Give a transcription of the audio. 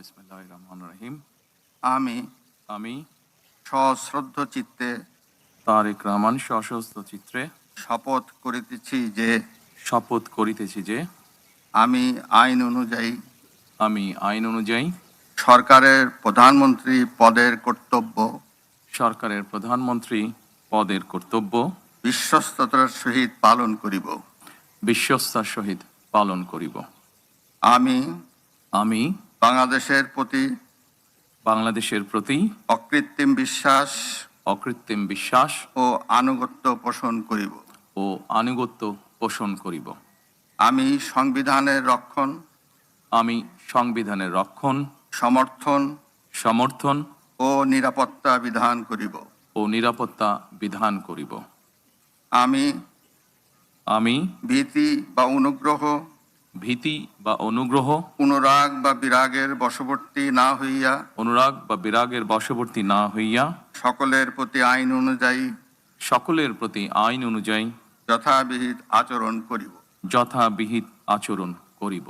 বিসমিল্লাহির রহমানির রহিম। আমি আমি সশ্রদ্ধ চিত্তে তারেক রহমান সশস্ত্র চিত্রে শপথ করিতেছি যে শপথ করিতেছি যে আমি আইন অনুযায়ী আমি আইন অনুযায়ী সরকারের প্রধানমন্ত্রী পদের কর্তব্য সরকারের প্রধানমন্ত্রী পদের কর্তব্য বিশ্বস্ততার সহিত পালন করিব। বিশ্বস্তার সহিত পালন করিব। আমি আমি বাংলাদেশের প্রতি অকৃত্রিম বিশ্বাস ও আনুগত্য পোষণ করিব। আনুগত্য পোষণ করিব। আমি সংবিধানের রক্ষণ, সমর্থন ও নিরাপত্তা বিধান করিব। আমি ভীতি বা অনুগ্রহ, অনুরাগ বা বিরাগের বশবর্তী না হইয়া সকলের প্রতি আইন অনুযায়ী যথাবিহিত আচরণ করিব।